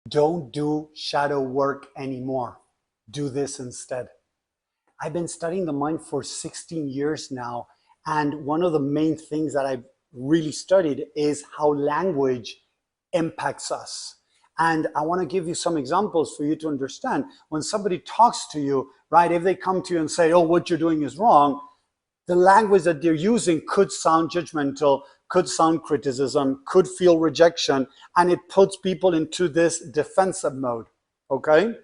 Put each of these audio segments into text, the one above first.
Don't do shadow work anymore. Do this instead. I've been studying the mind for 16 years now, and one of the main things that I've really studied is how language impacts us. And I want to give you some examples for you to understand. When somebody talks to you, right, if they come to you and say, oh, what you're doing is wrong, the language that they're using could sound judgmental, could sound criticism, could feel rejection, and it puts people into this defensive mode, okay?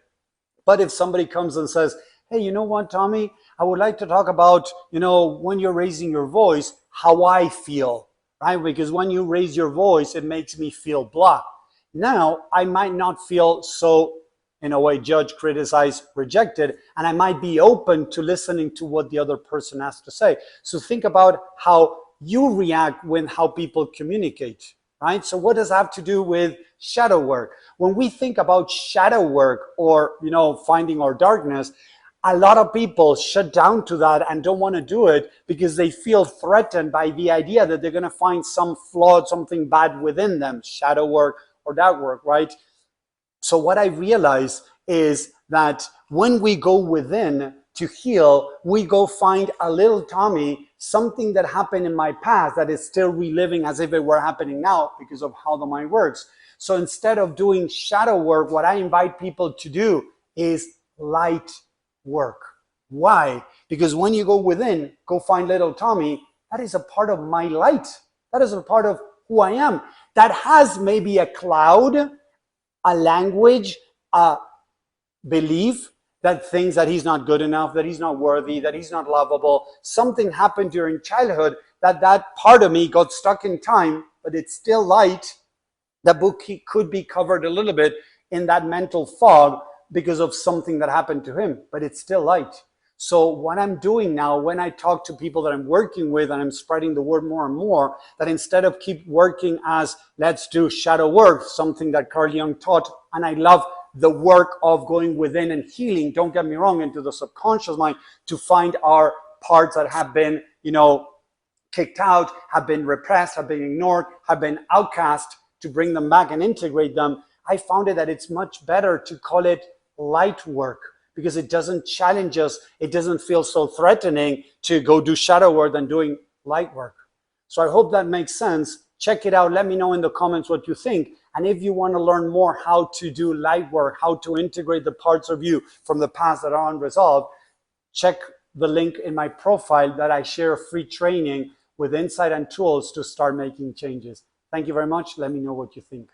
But if somebody comes and says, hey, you know what, Tommy, I would like to talk about, when you're raising your voice, how I feel, right? Because when you raise your voice, it makes me feel blah. Now, I might not feel so, in a way, judged, criticized, rejected, and I might be open to listening to what the other person has to say. So think about how you react when how people communicate, right? So what does that have to do with shadow work? When we think about shadow work or, finding our darkness, a lot of people shut down to that and don't want to do it because they feel threatened by the idea that they're going to find some flaw, something bad within them, shadow work or dark work, right? So what I realize is that when we go within to heal, we go find a little Tommy, something that happened in my past that is still reliving as if it were happening now because of how the mind works. So instead of doing shadow work, what I invite people to do is light work. Why? Because when you go within, go find little Tommy, that is a part of my light. That is a part of who I am. That has maybe a cloud, a language, a belief that thinks that he's not good enough, that he's not worthy, that he's not lovable. Something happened during childhood that part of me got stuck in time, but it's still light. The book could be covered a little bit in that mental fog because of something that happened to him, but it's still light. So what I'm doing now, when I talk to people that I'm working with and I'm spreading the word more and more, that instead of keep working as let's do shadow work, something that Carl Jung taught, and I love the work of going within and healing, don't get me wrong, into the subconscious mind to find our parts that have been, kicked out, have been repressed, have been ignored, have been outcast, to bring them back and integrate them. I found it that it's much better to call it light work because it doesn't challenge us. It doesn't feel so threatening to go do shadow work than doing light work. So I hope that makes sense. Check it out. Let me know in the comments what you think. And if you want to learn more how to do light work, how to integrate the parts of you from the past that are unresolved, check the link in my profile that I share free training with insight and tools to start making changes. Thank you very much. Let me know what you think.